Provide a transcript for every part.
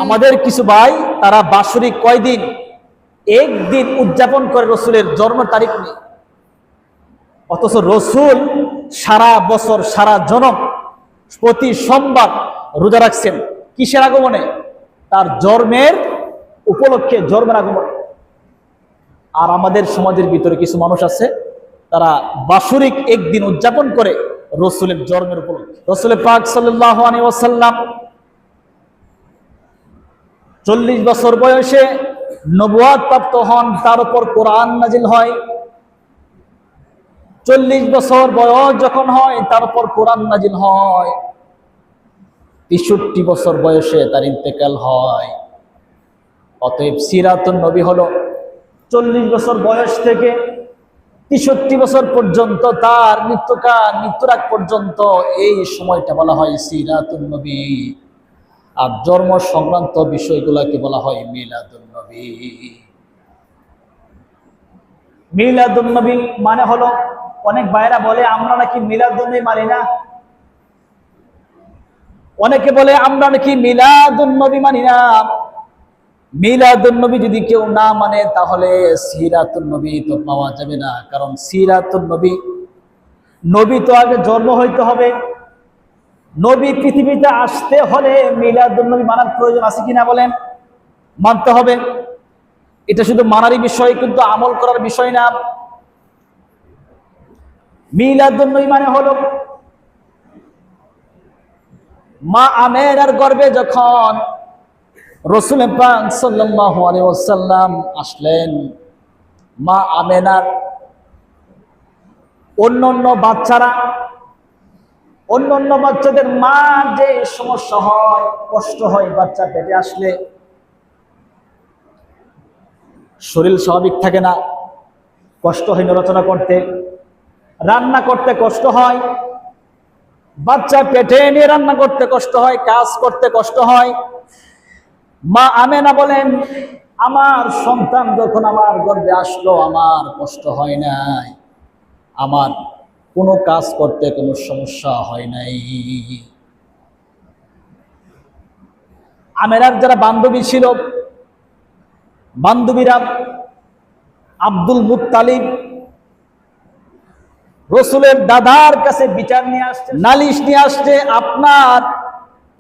আমাদের কিছু ভাই তারা বাৎসরিক কয়দিন একদিন উদযাপন করে রসুলের জন্ম তারিখ নেই, অথচ রসুল সারা বছর সারা জনম প্রতি সোমবার রোজা রাখছেন কিসের আগমনে? তার জন্মের উপলক্ষে, জন্মের আগমনে। আর আমাদের সমাজের ভিতরে কিছু মানুষ আছে তারা বাৎসরিক একদিন উদযাপন করে রসুলের জন্মের উপলক্ষে। রসুল পাক সাল্লাল্লাহু আলাইহি ওয়াসাল্লাম 40 বছর বয়সে নবুয়ত প্রাপ্ত হন, তার উপর কোরআন নাজিল হয়। 40 বছর বয়স যখন হয় তার উপর কোরআন নাজিল হয়। 63 বছর বয়সে তার ইন্তেকাল হয়। অতএব সিরাতুন নবী হলো 40 বছর বয়স থেকে 63 বছর পর্যন্ত, তার মৃত্যুর আগ পর্যন্ত এই সময়টা বলা হয় সিরাতুন নবী। আর জন্ম সংক্রান্ত বিষয়গুলোকে বলা হয় মিলাদুন নবী। মিলাদুন নবী মানে হলো, অনেক ভাইরা বলে আমরা নাকি মিলাদুন নবী মানি না, অনেকে বলে আমরা নাকি মিলাদুন নবী মানি না। মিলাদুন নবী যদি কেউ না মানে তাহলে সিরাতুন নবী তো পাওয়া যাবে না। কারণ সিরাতুন নবী, নবী তো আগে জন্ম হইতে হবে, নবী পৃথিবীতে আসতে হলে মিলাদুন নবী মানার প্রয়োজন আছে কিনা বলেন? মানতে হবে। এটা শুধু মানারই বিষয়, কিন্তু আমল করার বিষয় না। মিলাদুন নবী মানে হলো মা আমেনার গর্ভে যখন রাসূল পাক সাল্লাল্লাহু আলাইহি ওয়াসাল্লাম আসলেন, মা আমেনার অন্যান্য বাচ্চাদের মা যে সমস্যা হয়, কষ্ট হয় বাচ্চা পেটে আসলে, শরীর স্বাভাবিক থাকে না, কষ্ট হয় নড়াচড়া করতে, রান্না করতে কষ্ট হয়, বাচ্চা পেটে নিয়ে রান্না করতে কষ্ট হয়, কাজ করতে কষ্ট হয়। মা আমেনা বলেন, আমার সন্তান যখন আমার গর্ভে আসলো আমার কষ্ট হয় নাই, আমার কোনো কাজ করতে কোনো সমস্যা হয় নাই। আমেনার যারা বান্ধবী ছিল, বান্ধবীরা আব্দুল মুত্তালিব রসুলের দাদার কাছে বিচার নিয়ে আসছে, নালিশ নিয়ে আসছে, আপনার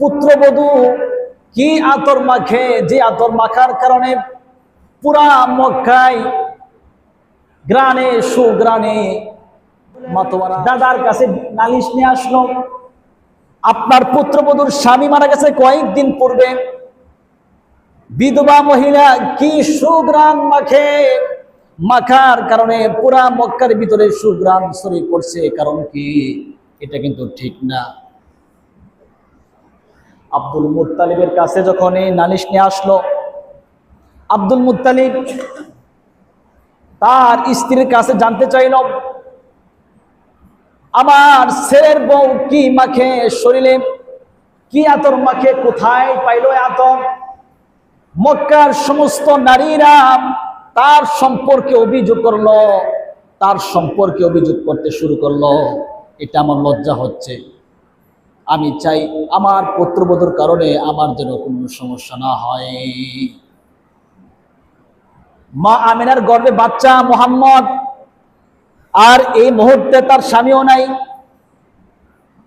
পুত্রবধূ কি আতর মাখে, যে আতর মাখার কারণে পুরা মক্কায় গ্রানে সুগ্রানে মাতোয়ারা। দাদার কাছে নালিশ নিয়ে আসলো, আপনার পুত্রবধূর স্বামী মারা গেছে কয়েকদিন পূর্বে, বিধবা মহিলা কি সুগ্রান মাখে, মাখার কারণে পুরা মক্কার ভিতরে সুগ্রান ছড়িয়ে পড়ছে, কারণ কি এটা কিন্তু ঠিক না। আব্দুল মুত্তালিবের কাছে যখন এই নালিশ নিয়ে আসলো, আব্দুল মুত্তালিব তার স্ত্রীর কাছে জানতে চাইল, আমার ছেলের বউ কি মাখে, শরীরে কি আতর মাখে, কোথায় পাইল আতর? মক্কার সমস্ত নারীরা তার সম্পর্কে অভিযোগ করলো, তার সম্পর্কে অভিযোগ করতে শুরু করলো। এটা আমার লজ্জা হচ্ছে, আমি চাই আমার পুত্রবধূর কারণে আমার যেন কোনো সমস্যা না হয়। মা আমিনার গর্ভে বাচ্চা মুহাম্মদ, আর এই মুহূর্তে তার স্বামীও নাই,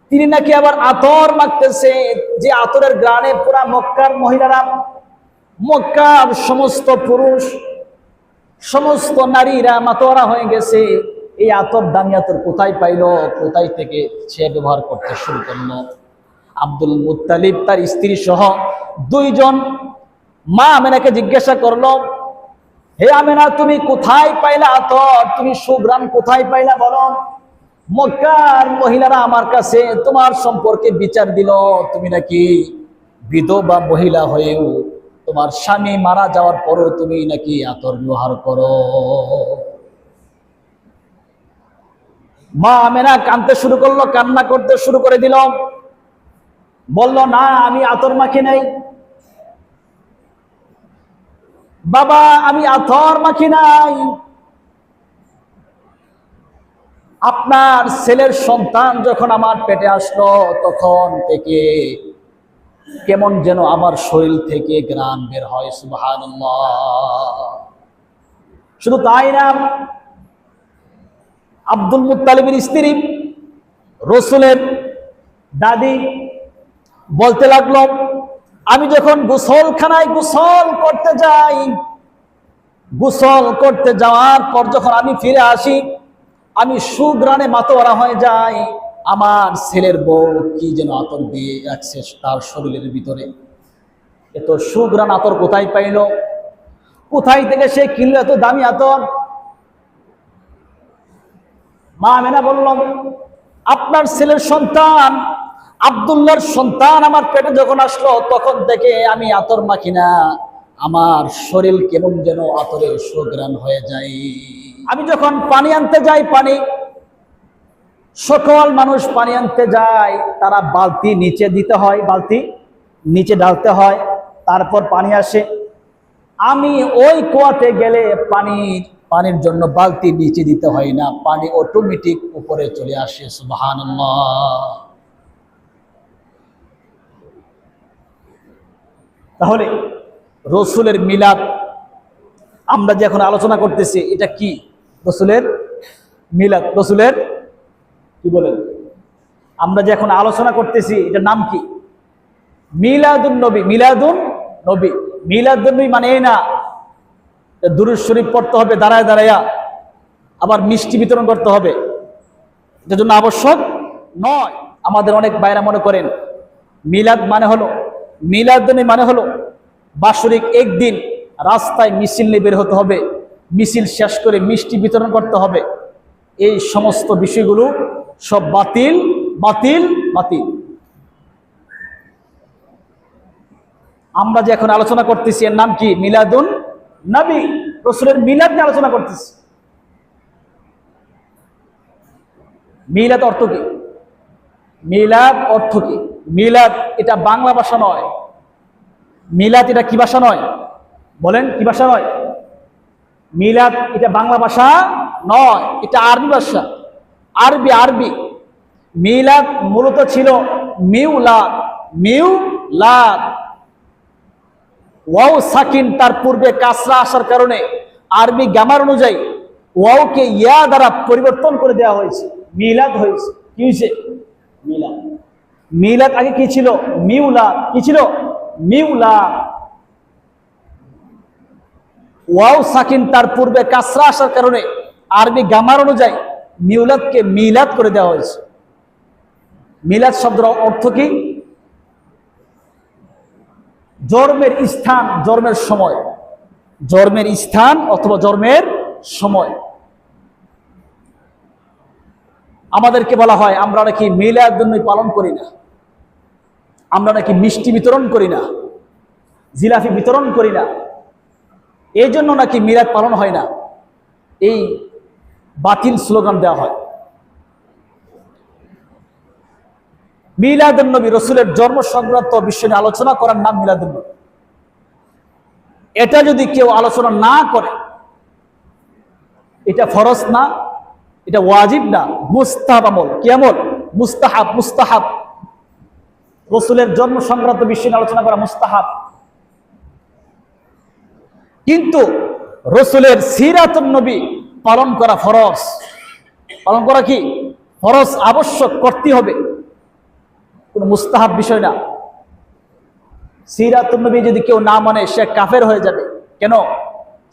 তিনি নাকি আবার আতর মাখতেছে, যে আতরের গ্রানে পুরা মক্কার মহিলারা, মক্কার সমস্ত পুরুষ, সমস্ত নারীরা মাতোয়ারা হয়ে গেছে। এই আতর, দামি আতর কোথায় পাইল, কোথায় থেকে সে ব্যবহার করতে শুরু করলো? আব্দুল মুত্তালিব তার স্ত্রী সহ দুইজন মা আমেনাকে জিজ্ঞাসা করলো, হে আমেনা, তুমি কোথায় পাইলা আতর, তুমি সুগ্রান কোথায় পাইলা বলো? মক্কার মহিলারা আমার কাছে তোমার সম্পর্কে বিচার দিল, তুমি নাকি বিধবা মহিলা হয়েও তোমার স্বামী মারা যাওয়ার পরও তুমি নাকি আতর ব্যবহার করো। মা আমেনা কাঁদতে শুরু করলো, কান্না করতে শুরু করে দিল, বলল, না আমি আতর মাখি নাই বাবা, আমি আতর মাখি নাই। আপনার ছেলের সন্তান যখন আমার পেটে আসলো তখন থেকে কেমন যেন আমার শরীর থেকে ঘ্রাণ বের হয়। সুবহানাল্লাহ। শুধু তাই না, আব্দুল মুত্তালিবের স্ত্রী রসুলের দাদি বলতে লাগলো, আমি যখন গোসলখানায় গোসল করতে যাই, গোসল করতে যাওয়ার পর যখন আমি ফিরে আসি, আমি সুঘ্রাণে মাতোয়ারা হয়ে যাই। আমার ছেলের বউ কি যেন আতর দিয়ে রাখছে তার শরীরের ভিতরে। এত সুঘ্রাণ আতর কোথায় পাইল? কোথায় থেকে সে কিনলো এত দামি আতর? মা আমেনা বলল, আপনার ছেলের সন্তান আব্দুল্লাহর সন্তান আমার পেটে যখন আসলো তখন থেকে আমি আতর মাখি না, আমার শরীর কেমন যেন আতরে সুঘ্রাণ হয়ে যায়। আমি যখন পানি আনতে যাই, পানি, সকল মানুষ পানি আনতে যায়, তারা বালতি নিচে দিতে হয়, বালতি নিচে ঢালতে হয়, তারপর পানি আসে। আমি ওই কুয়াতে গেলে পানির জন্য বালতি নিচে দিতে হয় না, পানি অটোমেটিক উপরে চলে আসে। সুবহানাল্লাহ। তাহলে রসুলের মিলাদ আমরা যে এখন আলোচনা করতেছি, এটা কি? রসুলের মিলাদ, রসুলের কি বলেন, আমরা যে এখন আলোচনা করতেছি এটার নাম কি? মিলাদুন নবী। মিলাদুন নবী, মিলাদুন নবী মানে এই না দুরূদ শরীফ পড়তে হবে দাঁড়ায় দাঁড়ায়া, আবার মিষ্টি বিতরণ করতে হবে, এটার জন্য আবশ্যক নয়। আমাদের অনেক ভাইরা মনে করেন মিলাদ মানে হলো, মিলাদুন নবী মানে হলো বাৎসরিক একদিন রাস্তায় মিছিল নিয়ে বের হতে হবে, মিছিল শেষ করে মিষ্টি বিতরণ করতে হবে। এই সমস্ত বিষয়গুলো সব বাতিল, বাতিল, বাতিল। আমরা যে এখন আলোচনা করতেছি এর নাম কি? মিলাদুন নবী, রসুলের মিলাদ নিয়ে আলোচনা করতেছি। মিলাদ অর্থ কি? মিলাদ অর্থ কি? মিলাদ এটা বাংলা ভাষা নয়। মিলাদ এটা কি ভাষা নয়? বলেন কি ভাষা নয়? মিলাদ এটা বাংলা ভাষা নয়, এটা আরবি ভাষা, আরবি, আরবি। মিলাদ মূলত ছিল মিউলাদ, মিউলাদ। ওয়াও সাকিন তার পূর্বে কাসরা আসার কারণে আরবি গ্রামার অনুযায়ী ওয়াওকে ইয়া দ্বারা পরিবর্তন করে দেওয়া হয়েছে, মিলাদ হয়েছে। কি হয়েছে? মিলাদ। মিলাদ আগে কি ছিল? মিউলাদ। কি ছিল? মিউলাদ। ওয়াও সাকিন তার পূর্বে কাসরা আসার কারণে আরবি গ্রামার অনুযায়ী মিউলাদকে মিলাদ করে দেওয়া হয়েছে। মিলাদ শব্দের অর্থ কি? জন্মের স্থান, জন্মের সময়, জন্মের স্থান অথবা জন্মের সময়। আমাদেরকে বলা হয় আমরা নাকি মিলাদ জন্যই পালন করি না, আমরা নাকি মিষ্টি বিতরণ করি না, জিলাপি বিতরণ করি না, এই জন্য নাকি মিলাদ পালন হয় না, এই বাতিল স্লোগান দেওয়া হয়। মিলাদুন নবী রসুলের জন্ম সংক্রান্ত বিষয় নিয়ে আলোচনা করার নাম মিলাদুন নবী। এটা যদি কেউ আলোচনা না করে, এটা ফরজ না, এটা ওয়াজিব না, মুস্তাহাব আমল। কি আমল? মুস্তাহাব, মুস্তাহাব। রসুলের জন্ম সংক্রান্ত বিষয় নিয়ে আলোচনা করা মুস্তাহাব। কিন্তু রসুলের সিরাতুন নবী পালন করা ফরজ। পালন করা কি? ফরজ, আবশ্যক, করতে হবে, কোন মুস্তাহাব বিষয় না। সিরাতুন নবী যদি কেউ না মানে সে কাফের হয়ে যাবে। কেন?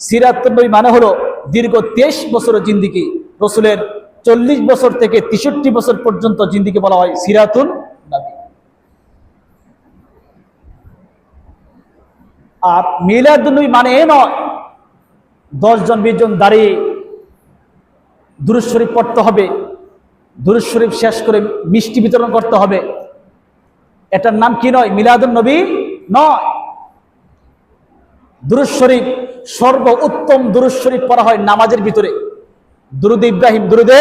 সিরাতুন নবী মানে হলো দীর্ঘ 23 বছরের জিন্দিগি। রসুলের 40 বছর থেকে 63 বছর পর্যন্ত জিন্দিগি বলা হয় সিরাতুন নবী। আর মিলাদুন নবী মানে এ নয় 10 জন 20 জন দাঁড়িয়ে দুরূদ শরীফ পড়তে হবে, দুরূদ শরীফ শেষ করে মিষ্টি বিতরণ করতে হবে। এটার নাম কি নয়? মিলাদুন নবী নয়। দুরূদ শরীফ, সর্ব উত্তম দুরূদ শরীফ পড়া হয় নামাজের ভিতরে। দুরুদে ইব্রাহিম, দুরুদে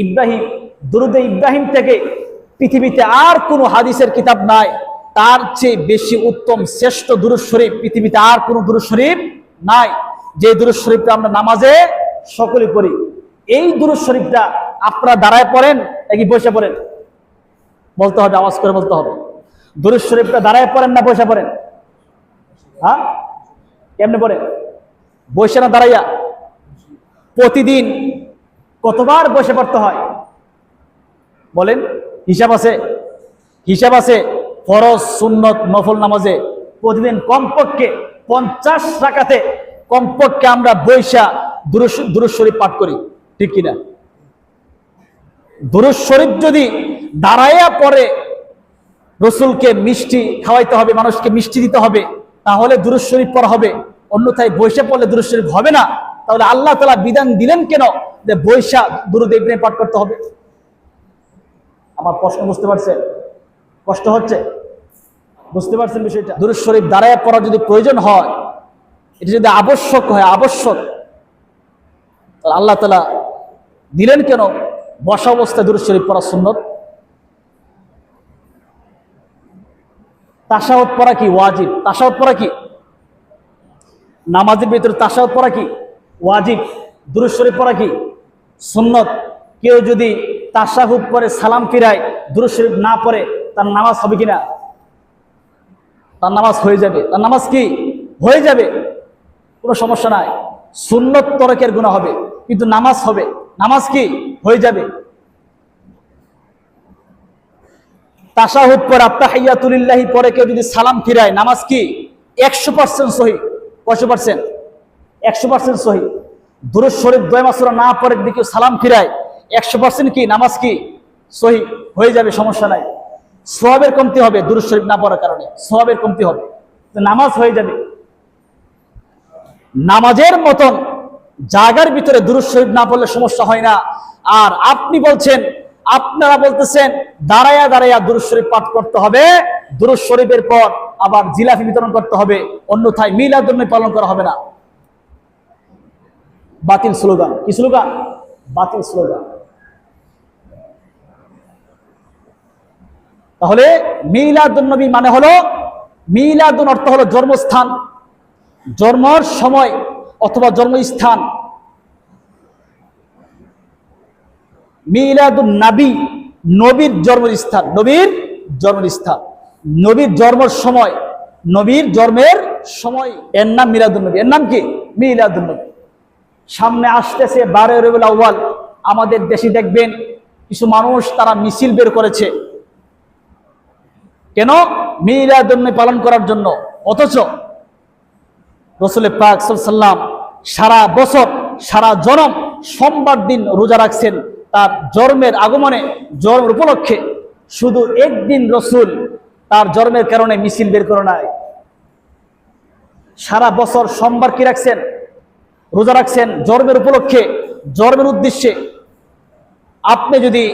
ইব্রাহিম, দুরুদে ইব্রাহিম থেকে পৃথিবীতে আর কোনো হাদিসের কিতাব নাই, তার চেয়ে বেশি উত্তম শ্রেষ্ঠ দুরূদ শরীফ পৃথিবীতে আর কোনো দুরূদ শরীফ নাই। যে দুরূদ শরীফটা আমরা নামাজে সকলে পড়ি, এই দুরূদ শরীফটা আপনারা দাঁড়ায় পড়েন নাকি বসে পড়েন? বলতে হবে, আওয়াজ করে বলতে হবে। দুরূদ শরীফটা দাঁড়ায় পড়েন না বসে পড়েন? হ্যাঁ, কেমনে পড়েন? বসে না দাঁড়াইয়া? প্রতিদিন কতবার বসে পড়তে হয় বলেন? হিসাব আছে? হিসাব আছে। ফরজ, সুন্নত, নফল নামাজে প্রতিদিন কমপক্ষে 50 রাকাতে কমপক্ষে আমরা বৈশা দুরূদ শরীফ পাঠ করি, ঠিক কিনা? দুরূদ শরীফ যদি দাঁড়াইয়া পড়ে, রসুলকে মিষ্টি খাওয়াইতে হবে, মানুষকে মিষ্টি দিতে হবে, তাহলে দুরূদ শরীফ পড়া হবে। অন্যথায় বৈশা পড়লে দুরূদ শরীফ হবে না। তাহলে আল্লাহ তাআলা বিধান দিলেন কেন যে বৈশা দুরূদ ইব্রাহিম পাঠ করতে হবে? আমার প্রশ্ন বুঝতে পারছেন? কষ্ট হচ্ছে? বুঝতে পারছেন বিষয়টা? দুরূদ শরীফ দাঁড়ায় পড়া যদি প্রয়োজন হয়, এটা যদি আবশ্যক হয়, আবশ্যক, তাহলে আল্লাহ তাআলা দিলেন কেন বসা অবস্থায় দুরূদ শরীফ পড়া সুন্নত? তাশাহুদ পড়া কি ওয়াজিব? তাশাহুদ পড়া কি নামাজের ভিতরে? তাশাহুদ পড়া কি ওয়াজিব? দুরূদ শরীফ পড়া কি সুন্নত? কেউ যদি তাশাহুদ পড়ে সালাম ফিরায়, দুরূদ শরীফ না পড়ে, তার নামাজ হবে কিনা? তার নামাজ হয়ে যাবে। তার নামাজ কি হয়ে যাবে, কোনো সমস্যা নাই। সুন্নত তরকের গুনাহ হবে, কিন্তু নামাজ হবে। নামাজ কি হয়ে যাবে। তাশাহুদ পরে আত্তাহিয়াতু লিল্লাহি পরে কেউ যদি সালাম ফিরায়, নামাজ কি 100% সহি? কত পার্সেন্ট? 100% সহি। দুরূদ শরীফ দোয়া মাসুরা না পড়ে যদি কেউ সালাম ফিরায়, 100% কি নামাজ কি সহি হয়ে যাবে, সমস্যা নাই। সওয়াবের কমতি হবে দুরূদ শরীফ না পড়ার কারণে, সওয়াবের কমতি হবে, তো নামাজ হয়ে যাবে। নামাজের মতন জায়গার ভিতরে দুরূদ শরীফ না পড়লে সমস্যা হয় না। আর আপনি বলছেন, আপনারা বলতেছেন দাঁড়ায়া দাঁড়ায়া দুরূদ শরীফ পাঠ করতে হবে, দুরূদ শরীফের পর আবার জিলাপি বিতরণ করতে হবে, অন্যথায় মিলাদুন নবী পালন করা হবে না। বাতিল স্লোগান। কি স্লোগান? বাতিল স্লোগান। তাহলে মিলাদুন নবী মানে হলো, মিলাদুন অর্থ হলো জন্মস্থান, জন্মের সময় অথবা জন্মস্থান। মিলাদুন নবী নবীর জন্মস্থান, নবীর জন্মস্থান, নবীর জন্মের সময়, নবীর জন্মের সময়, এর নাম মিলাদুন নবী। এর নাম কি? মিলাদুন নবী। সামনে আসতেছে 12 রবিউল আউয়াল। আমাদের দেশে দেখবেন কিছু মানুষ তারা মিছিল বের করেছে, কেন? মিলাদুন নবী পালন করার জন্য। অথচ রাসূল পাক সাল্লাল্লাহু আলাইহি ওয়াসাল্লাম সারা বছর, সারা জনম সোমবার দিন রোজা রাখছেন তার জন্মের আগমনে, জন্মের উপলক্ষে। শুধু একদিন রসুল তার জন্মের কারণে মিছিল বের করে নাই। সারা বছর সোমবার কি রাখছেন? রোজা রাখছেন জন্মের উপলক্ষে, জন্মের উদ্দেশ্যে। আপনি যদি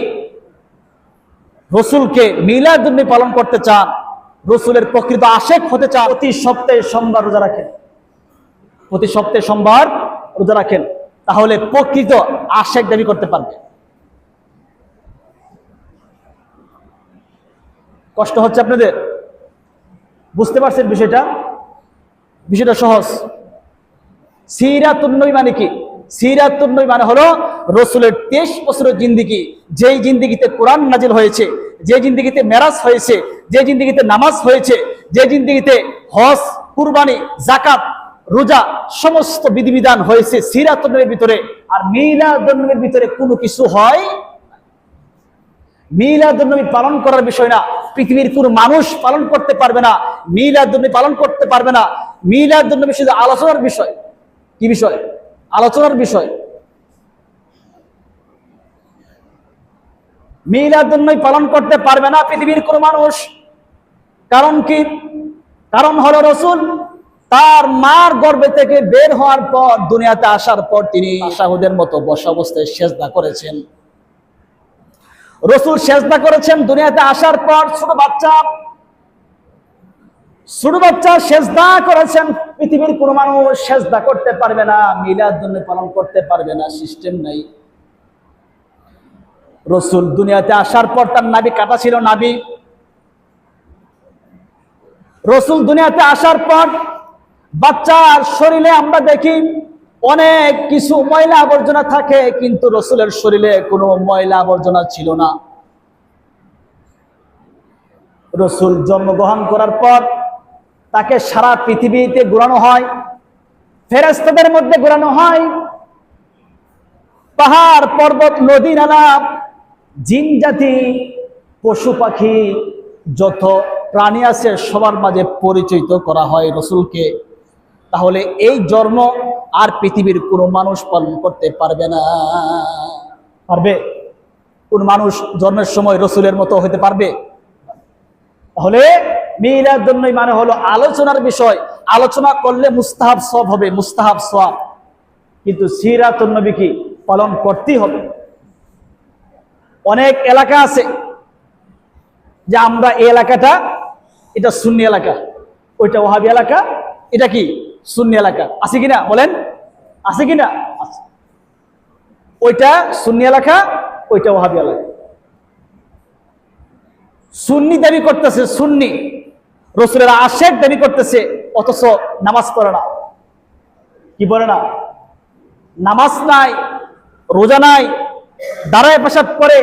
রসুলকে মিলাদুন নবী পালন করতে চান, রসুলের প্রকৃত আশেক হতে চান, প্রতি সপ্তাহে সোমবার রোজা রাখেন, প্রতি সপ্তাহে সোমবার রোজা রাখেন, তাহলে প্রকৃত আশেক দাবি করতে পারবে। কষ্ট হচ্ছে আপনাদের? বুঝতে পারছেন বিষয়টা? বিষয়টা সহজ। সিরাতুন নবী মানে কি? সিরাতুন নবী মানে হলো রসুলের 23 বছরের জিন্দেগি, যেই জিন্দেগিতে কোরআন নাজিল হয়েছে, যে জিন্দেগিতে মেরাজ হয়েছে, যে জিন্দেগিতে নামাজ হয়েছে, যে জিন্দেগিতে হজ, কুরবানি, যাকাত, রোজা সমস্ত বিধিবিধান হয়েছে সিরাতুন নবীর ভিতরে। আর মিলাদুন নবীর ভিতরে কোনো কিছু হয়। মিলাদুন নবী পালন করার বিষয় না, পৃথিবীর কোনো মানুষ পালন করতে পারবে না, মিলাদুন নবী পালন করতে পারবে না। মিলাদুন নবী শুধু আলোচনার বিষয়। কি বিষয়? আলোচনার বিষয়। মিলাদুন নবী পালন করতে পারবে না পৃথিবীর কোনো মানুষ। কারণ কি? কারণ হলো রসুল তার মার গর্ভে থেকে বের হওয়ার পর, দুনিয়াতে আসার পর তিনি তাশাহুদের মতো বসা অবস্থায় সেজদা করেছেন। রসুল সেজদা করেছেন দুনিয়াতে আসার পর। ছোট বাচ্চা সেজদা করেছেন। পৃথিবীর কোন মানুষ সেজদা করতে পারবে না, মিলাদুন নবী পালন করতে পারবে না, সিস্টেম নাই। রসুল দুনিয়াতে আসার পর তার নাভি কাটা ছিল, নাভি। রসুল দুনিয়াতে আসার পর বাচ্চার শরীরে আমরা দেখি অনেক কিছু ময়লা আবর্জনা থাকে, কিন্তু রসুলের শরীরে কোনো ময়লা আবর্জনা ছিল না। রসুল জন্মগ্রহণ করার পর তাকে সারা পৃথিবীতে ঘোরানো হয়, ফেরেশতাদের মধ্যে ঘোরানো হয়, পাহাড় পর্বত নদী নালা জিন জাতি পশু পাখি যত প্রাণী আছে সবার মাঝে পরিচিত করা হয় রসুলকে। তাহলে এই জন্ম আর পৃথিবীর কোনো মানুষ পালন করতে পারবে না। পারবে? কোন মানুষ জন্মের সময় রসুলের মতো হতে পারবে? তাহলে মিলাদ নবী মানে হলো আলোচনার বিষয়, আলোচনা করলে মুস্তাহাব সওয়াব হবে, মুস্তাহাব সওয়াব, কিন্তু সিরাতুন নবী কি পালন করতেই হবে। অনেক এলাকা আছে যে আমরা এই এলাকাটা এটা সুন্নি এলাকা, ওইটা ওয়াহাবি এলাকা, এটা কি সুন্নি এলাকা, আছে কিনা বলেন? আছে কিনা? আছে। ওইটা সুন্নি এলাকা, ওইটা ওয়াহাবি এলাকা। সুন্নি দাবি করতেছে, সুন্নি রসুলের আশেক দাবি করতেছে, অথচ নামাজ পড়ে না। কি বলে না? নামাজ নাই, রোজা নাই, দাঁড়ায় পেশাব করে,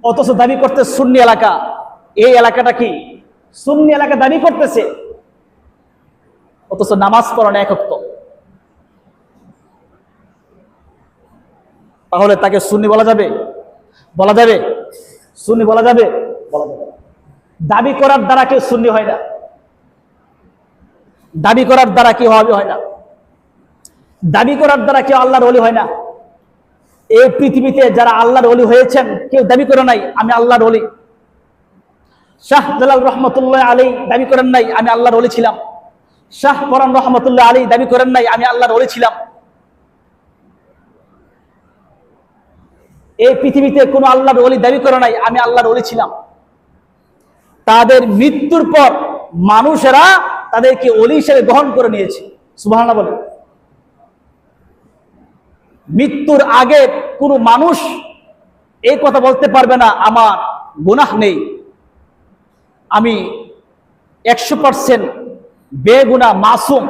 অথচ দাবি করতে সুন্নি এলাকা। এই এলাকাটা কি সুন্নি এলাকা দাবি করতেছে, অথচ নামাজ পড়ে না এক ওয়াক্ত। তাহলে তাকে সুন্নি বলা যাবে? বলা যাবে? সুন্নি বলা যাবে? বলা যাবে। দাবি করার দ্বারা কেউ সুন্নি হয় না, দাবি করার দ্বারা কেউ ওয়াহাবি হয় না, দাবি করার দ্বারা কেউ আল্লাহর ওলি হয় না। এই পৃথিবীতে যারা আল্লাহর ওলি হয়েছেন কেউ দাবি করে নাই আমি আল্লাহর ওলি। শাহ জালাল রহমতুল্লাহ আলাইহি দাবি করেন নাই আমি আল্লাহর ওলি ছিলাম। শাহ পরান রহমতুল্লাহ আলাইহি দাবি করেন নাই আমি আল্লাহর ওলি ছিলাম। এই পৃথিবীতে কোনো আল্লাহর ওলি দাবি করে নাই আমি আল্লাহর ওলি ছিলাম। তাদের মৃত্যুর পর মানুষেরা তাদেরকে ওলি হিসেবে গ্রহণ করে নিয়েছে। সুবহানাল্লাহ বলে। মৃত্যুর আগে কোনো মানুষ এই কথা বলতে পারবে না আমার গুনাহ নেই, আমি 100% বেগুনাহ মাসুম।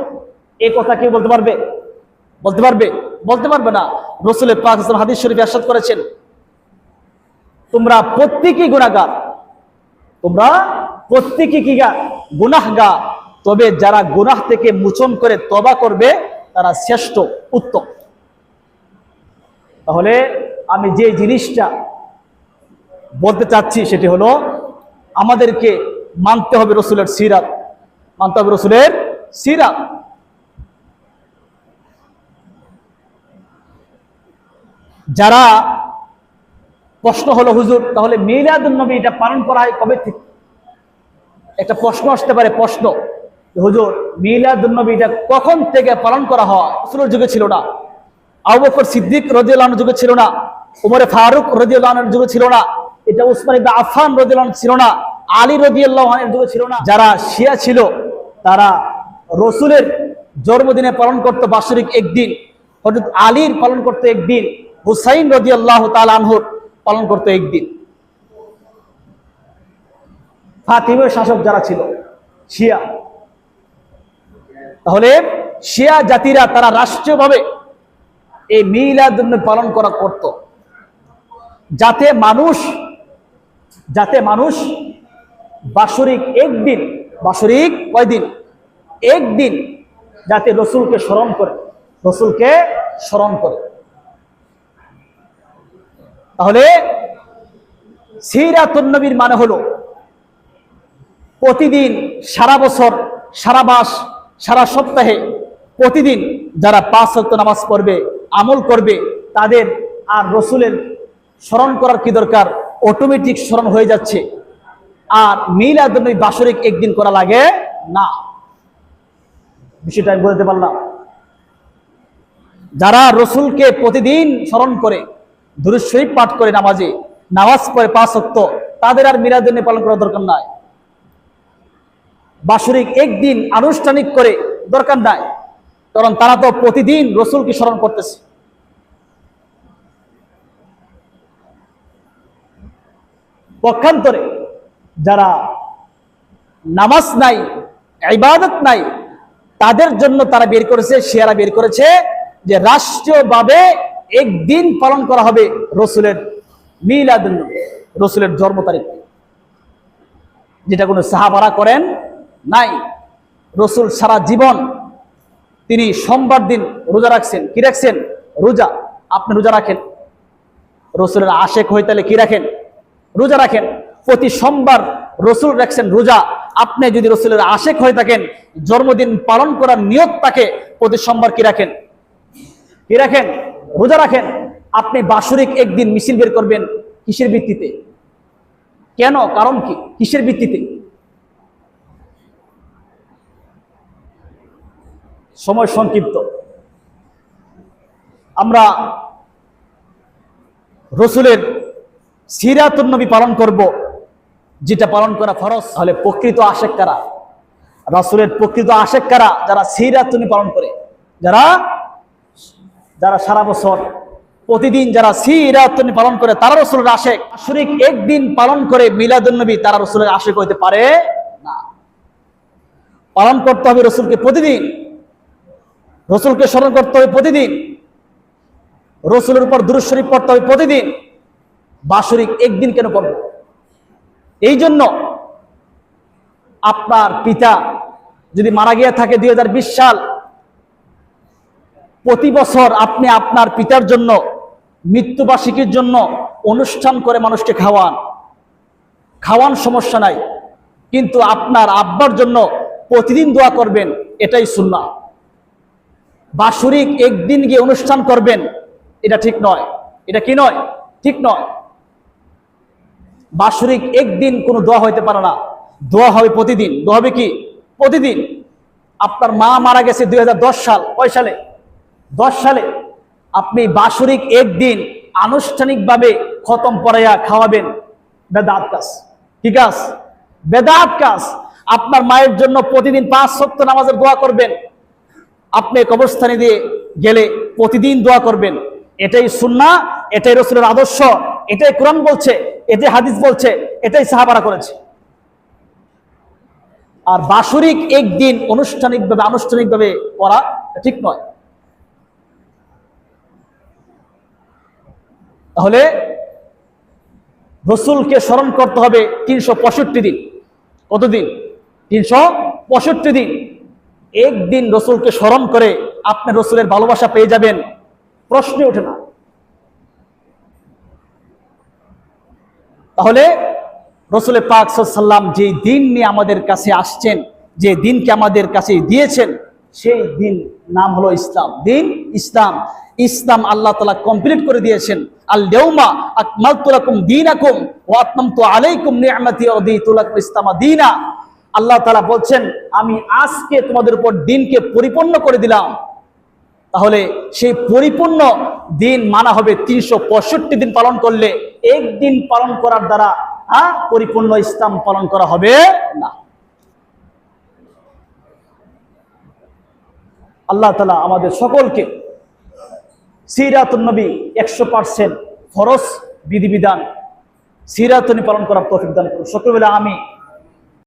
এই কথা কেউ বলতে পারবে? বলতে পারবে? বলতে পারবে না। রাসূল পাক হাদিস শরীফে ইরশাদ করেছেন, তোমরা প্রত্যেকেই গুনাহগার, তোমরা প্রত্যেকেই কি গুনাহগার, তবে যারা গুনাহ থেকে মোচন করে তওবা করবে তারা শ্রেষ্ঠ, উত্তম। তাহলে আমি যে জিনিসটা বলতে চাচ্ছি সেটি হলো আমাদেরকে মানতে হবে রসুলের সিরাত, মানতে হবে রসুলের সিরাত। যারা প্রশ্ন হলো হুজুর তাহলে মিলাদুন নবী এটা পালন করা হয় কবে থেকে? একটা প্রশ্ন আসতে পারে, প্রশ্ন, হুজুর মিলাদুন নবী এটা কখন থেকে পালন করা হয়? রাসূলের যুগে ছিল না, আবু বকর সিদ্দিক রাদিয়াল্লাহু আনহুর যুগে ছিল না, ওমর ফারুক রাদিয়াল্লাহু আনহুর যুগে ছিল না, এটা উসমান ইবনে আফফান রাদিয়াল্লাহু আনহু ছিল না, আলী রাদিয়াল্লাহু আনহুর যুগে ছিল না। যারা শিয়া ছিল তারা রাসূলের জন্মদিনে পালন করত বাৎসরিক একদিন, হযরত আলীর পালন করতে একদিন, হুসাইন রাদিয়াল্লাহু তাআলা আনহুর পালন করত একদিন। ফাতিমের শাসক যারা ছিল শিয়া, তাহলে শিয়া জাতিরা তারা রাষ্ট্রীয়ভাবে এই মিলাদুন নবী পালন করা করত, যাতে মানুষ বাৎসরিক একদিন, বাৎসরিক কয়দিন? একদিন, যাতে রসুলকে স্মরণ করে, রসুলকে স্মরণ করে। তাহলে সিরাতুন নবীর মানে হলো প্রতিদিন, সারা বছর, সারা মাস, সারা সপ্তাহে প্রতিদিন যারা 5 ওয়াক্ত নামাজ পড়বে, আমল করবে, তাদের আর রসুলের স্মরণ করার কি দরকার? অটোমেটিক স্মরণ হয়ে যাচ্ছে। আর মিলাদুন নবী বাৎসরিক একদিন করা লাগে না। বিষয়টা আমি বলতে পারলাম। যারা রসুলকে প্রতিদিন স্মরণ করে, দুরূদ শরীফ পাঠ করে, নামাজ পড়ে 5 ওয়াক্ত, তাদের আর মিলাদুন নবী পালন করার দরকার নাই। বাৎসরিক একদিন আনুষ্ঠানিক করে দরকার নাই, কারণ তারা তো প্রতিদিন রসুলকে স্মরণ করতেছে। পক্ষান্তরে যারা নামাজ নাই, ইবাদত নাই, তাদের জন্য তারা বের করেছে, শিয়ারা বের করেছে যে রাষ্ট্রীয়ভাবে একদিন পালন করা হবে রসুলের মিলাদুন নবী, রসুলের জন্ম তারিখ, যেটা কোনো সাহাবারা করেন নাই। রসুল সারা জীবন তিনি সোমবার দিন রোজা রাখছেন। কি রাখছেন? রোজা। আপনি রোজা রাখেন? রসুলের আশেক হয়ে তাহলে কি রাখেন? রোজা রাখেন। প্রতি সোমবার রসুল রাখছেন রোজা। আপনি যদি রসুলের আশেক হয়ে থাকেন, জন্মদিন পালন করার নিয়ত থাকে, প্রতি সোমবার কি রাখেন? কি রাখেন? রোজা রাখেন। আপনি বাৎসরিক একদিন মিছিল বের করবেন কিসের ভিত্তিতে? কেন? কারণ কি? কিসের ভিত্তিতে? সময় সংক্ষিপ্ত। আমরা রসুলের সিরাতুন নবী পালন করব, যেটা পালন করা ফরজ। তাহলে প্রকৃত আশেক কারা? রাসূলের প্রকৃত আশেক কারা? যারা সিরাতুন নবী পালন করে, যারা সারা বছর প্রতিদিন যারা সিরাতুন নবী পালন করে, তারা রাসূলের আশেক। বাৎসরিক একদিন পালন করে মিলাদুন নবী, তারা রাসূলের আশেক হইতে পারে না। পালন করতে হবে রসুলকে প্রতিদিন, রসুলকে স্মরণ করতে হবে প্রতিদিন, রসুলের উপর দুরূদ শরীফ পড়তে হবে প্রতিদিন। বাৎসরিক একদিন কেন পড়ব? এই জন্য আপনার পিতা যদি মারা গিয়ে থাকে 2020 সাল, প্রতি বছর আপনি আপনার পিতার জন্য মৃত্যুবার্ষিকীর জন্য অনুষ্ঠান করে মানুষকে খাওয়ান, সমস্যা নাই, কিন্তু আপনার আব্বার জন্য প্রতিদিন দোয়া করবেন, এটাই সুন্নাহ। বাৎসরিক একদিন গিয়ে অনুষ্ঠান করবেন, এটা ঠিক নয়। এটা কি নয়? ঠিক নয়। বাৎসরিক একদিন কোনো দোয়া হইতে পারে না, দোয়া হবে প্রতিদিন। দোয়া হবে কি? প্রতিদিন। আপনার মা মারা গেছে 2010 সাল, কয় সালে? 10 সালে। আপনি বাৎসরিক একদিন আনুষ্ঠানিকভাবে খতম পড়াইয়া খাওয়াবেন, বেদাত কাজ। কি কাজ? বেদাত কাজ। আপনার মায়ের জন্য প্রতিদিন 5 ওয়াক্ত নামাজের দোয়া করবেন, আপনি কবরস্থানে দিয়ে গেলে প্রতিদিন দোয়া করবেন, এটাই সুন্নাহ, এটাই রাসূলের আদর্শ, এটাই কোরআন বলছে, এটাই হাদিস বলছে, এটাই সাহাবারা করেছে। আর বাৎসরিক একদিন আনুষ্ঠানিকভাবে করা ঠিক নয়। তাহলে রসুলকে স্মরণ করতে হবে 365 দিন। কতদিন? 365 দিন। একদিন রসুলকে স্মরণ করে আপনি রসুলের ভালোবাসা পেয়ে যাবেন, প্রশ্নই ওঠে না। তাহলে রসুলের পাক সাল্লাল্লাহু আলাইহি ওয়াসাল্লাম যে দিন নিয়ে আমাদের কাছে আসছেন, যে দিনকে আমাদের কাছে দিয়েছেন, সেই দিন নাম হলো ইসলাম। দিন ইসলাম। ইসলাম আল্লাহ তাআলা কমপ্লিট করে দিয়েছেন। আল ইয়াউমা আকমালতু লাকুম দীনাকুম ওয়া আতমামতু আলাইকুম নি'মাতি ওয়া রাদিতু লাকুম ইসলামা দীনা। আল্লাহ তাআলা বলছেন, আমি আজকে তোমাদের উপর দিনকে পরিপূর্ণ করে দিলাম। তাহলে সেই পরিপূর্ণ দিন মানা হবে 365 দিন পালন করলে। একদিন পালন করার দ্বারা পরিপূর্ণ ইসলাম পালন করা হবে না। আল্লাহ তাআলা আমাদের সকলকে সিরাতুন নবী 100% ফরজ বিধিবিধান সিরাতুন নবী পালন করার তৌফিক দান করুন। সকলে বলে আমিন।